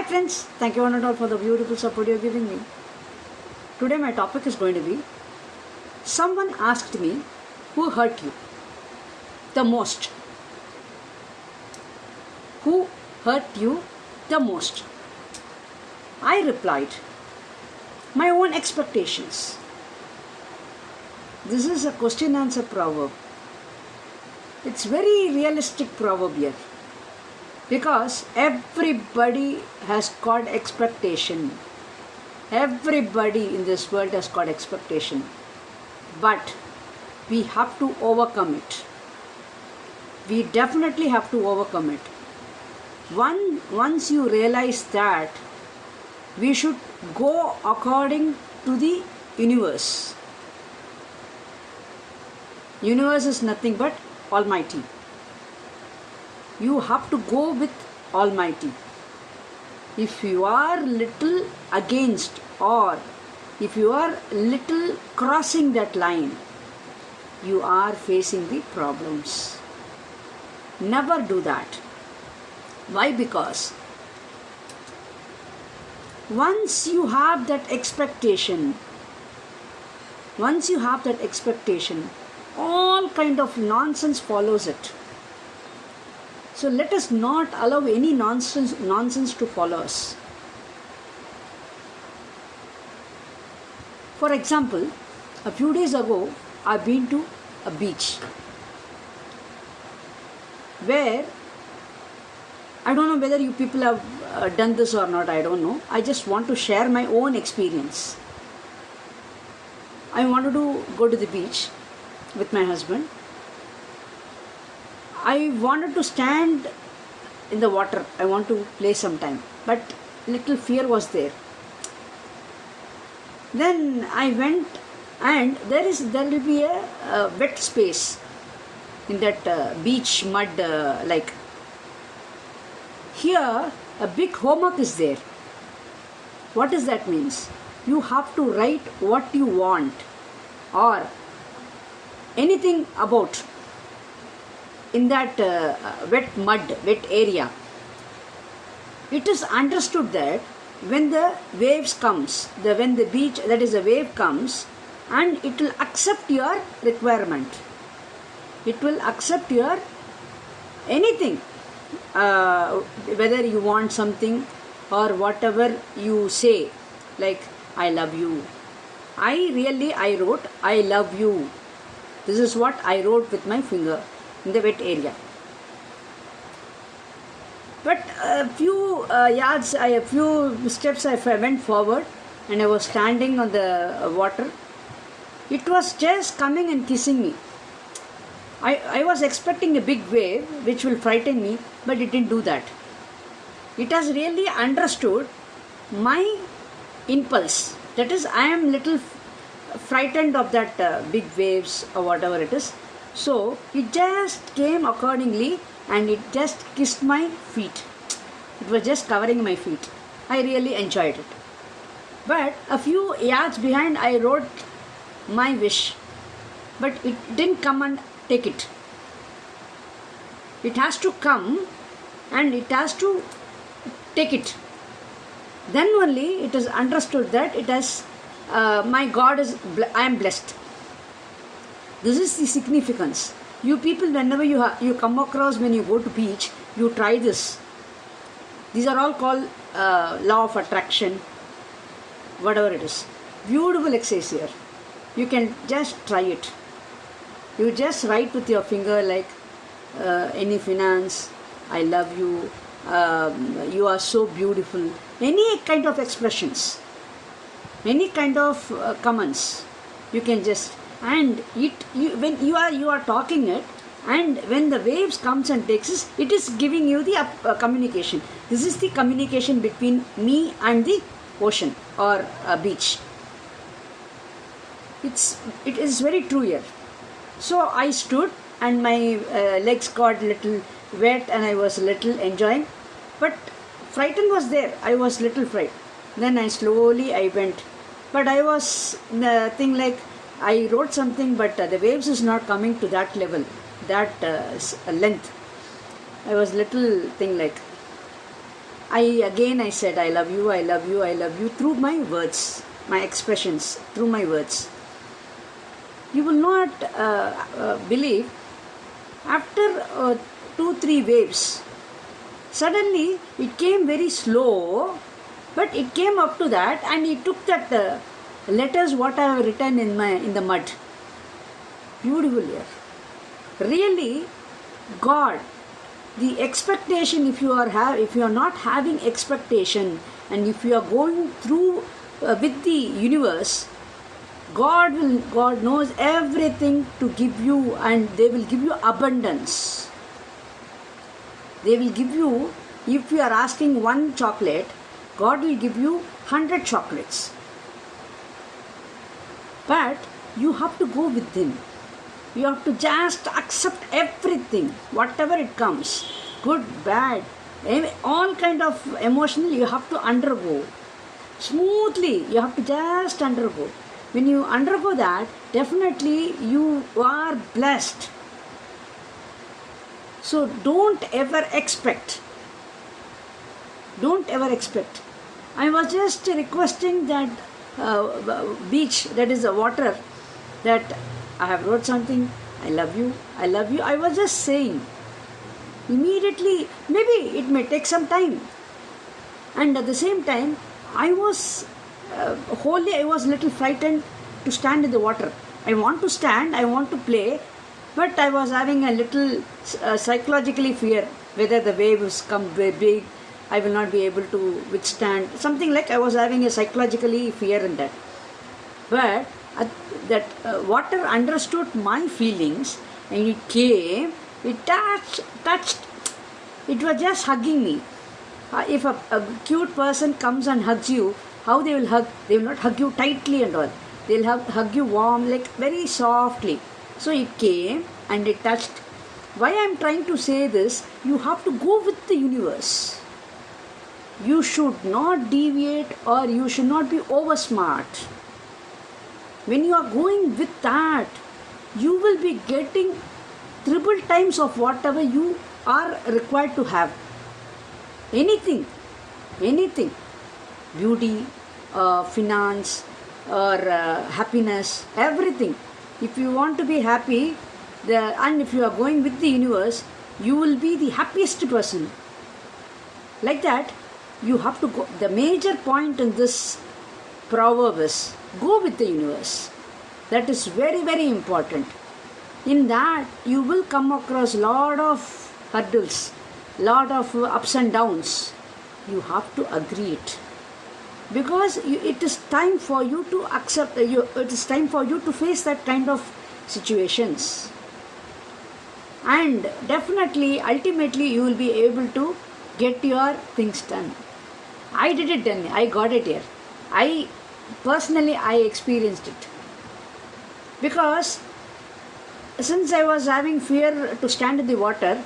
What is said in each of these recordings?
friends, thank you one and all for the beautiful support you're giving me. Today my topic is going to be, someone asked me, who hurt you the most? Who hurt you the most? I replied, my own expectations. This is a question answer proverb. It's very realistic proverb here. Because everybody has got expectation. Everybody in this world has got expectation. But we have to overcome it. We definitely have to overcome it. Once you realize that, we should go according to the universe. Universe is nothing but Almighty. You have to go with Almighty. If you are little against, or if you are little crossing that line, you are facing the problems. Never do that. Why? Because once you have that expectation, all kind of nonsense follows it. So let us not allow any nonsense to follow us. For example, a few days ago, I've been to a beach where, I don't know whether you people have done this or not, I don't know. I just want to share my own experience. I wanted to go to the beach with my husband. I wanted to stand in the water. I want to play some time. But little fear was there. Then I went, and there will be a wet space in that beach mud like. Here a big homework is there. What does that means? You have to write what you want or anything about in that wet area. It is understood that when the waves comes, when the beach, that is a wave comes, and it will accept your requirement. It will accept your anything, whether you want something or whatever you say, like I love you. I wrote I love you. This is what I wrote with my finger in the wet area. But a few a few steps I went forward, and I was standing on the water. It was just coming and kissing me. I was expecting a big wave which will frighten me, but it didn't do that. It has really understood my impulse. That is, I am little frightened of that big waves or whatever it is. So it just came accordingly, and it just kissed my feet. It was just covering my feet. I really enjoyed it. But a few yards behind, I wrote my wish, but it didn't come and take it. It has to come and it has to take it. Then only it is understood that it has, my God is, I am blessed. This is the significance. You people, whenever you come across, when you go to beach, you try this. These are all called law of attraction, whatever it is. Beautiful exercise here. You can just try it. You just write with your finger like any finance, I love you, you are so beautiful. Any kind of expressions, any kind of comments, you can just, and when you are talking it, and when the waves comes and takes it is giving you the communication. This is the communication between me and the ocean or beach. It is very true here. So I stood, and my legs got little wet, and I was little enjoying, but frightened was there. I was little frightened. Then I went, but I was thing like, I wrote something, but the waves is not coming to that level, that length. I was little thing like, I said, I love you, I love you, I love you through my words, my expressions, through my words. You will not believe, after 2-3 waves, suddenly it came very slow, but it came up to that, and he took that letters what I have written in the mud. Beautiful here. Really, God, the expectation, if you are not having expectation, and if you are going through with the universe, God knows everything to give you, and they will give you abundance. They will give you, if you are asking one chocolate, God will give you 100 chocolates. But you have to go with Him. You have to just accept everything, whatever it comes, good, bad, all kind of emotional you have to undergo. Smoothly, you have to just undergo. When you undergo that, definitely you are blessed. So don't ever expect. Don't ever expect. I was just requesting that beach, that is the water, that I have wrote something, I love you, I love you. I was just saying. Immediately, maybe it may take some time. And at the same time, I was I was little frightened to stand in the water. I want to stand, I want to play, but I was having a little psychologically fear whether the waves come very big, I will not be able to withstand. Something like I was having a psychologically fear in that. But that water understood my feelings, and it came, it touched, it was just hugging me. If a cute person comes and hugs you, how they will hug? They will not hug you tightly and all. They will hug you warm, like very softly. So it came and it touched. Why I am trying to say this, you have to go with the universe. You should not deviate, or you should not be over smart. When you are going with that, you will be getting triple times of whatever you are required to have. Anything, beauty, finance, or happiness, everything. If you want to be happy, and if you are going with the universe, you will be the happiest person. Like that, you have to go. The major point in this proverb is, go with the universe. That is very, very important. In that, you will come across lot of hurdles, lot of ups and downs. You have to agree it. Because it is time for you to accept, it is time for you to face that kind of situations. And definitely, ultimately, you will be able to get your things done. I did it then, I got it here. Personally, I experienced it. Because since I was having fear to stand in the water,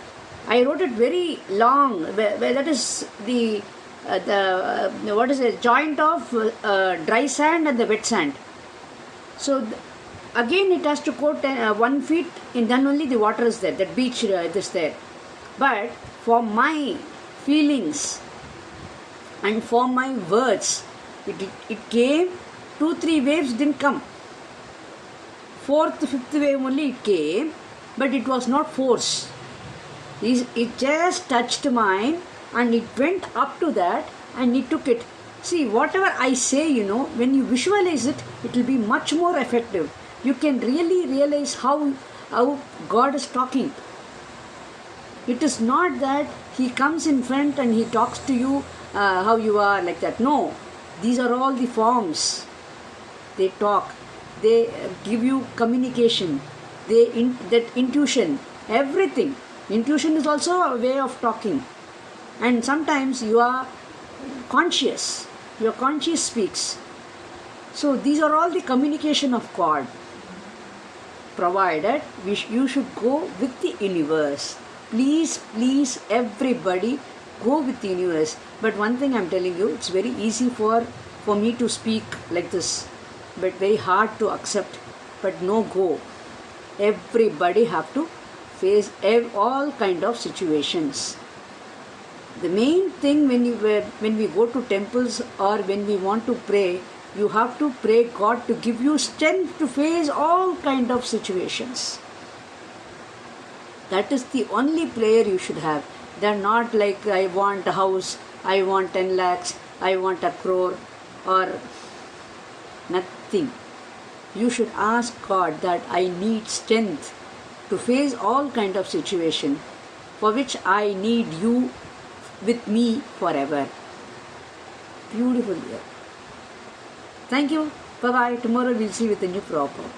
I wrote it very long. That is the what is it? Joint of dry sand and the wet sand. So again, it has to go 1 feet, and then only the water is there. That beach is there. But for my feelings and for my words, it came. 2-3 waves didn't come. 4th, 5th wave only it came, but it was not force. It just touched mine, and it went up to that, and it took it. See, whatever I say, when you visualize it, it will be much more effective. You can really realize how God is talking. It is not that He comes in front and He talks to you how you are, like that. No, these are all the forms. They talk. They give you communication. That intuition, everything. Intuition is also a way of talking. And sometimes you are conscious. Your conscious speaks. So these are all the communication of God. Provided you should go with the universe. Please, everybody, go with the universe. But one thing I'm telling you, it's very easy for me to speak like this, but very hard to accept. But no go. Everybody have to face all kind of situations. The main thing when we go to temples or when we want to pray, you have to pray God to give you strength to face all kind of situations. That is the only prayer you should have. They're not like, I want a house, I want 10 lakhs, I want a crore, or nothing. You should ask God that I need strength to face all kind of situation, for which I need you with me forever. Beautiful year. Thank you. Bye bye. Tomorrow we'll see with a new program.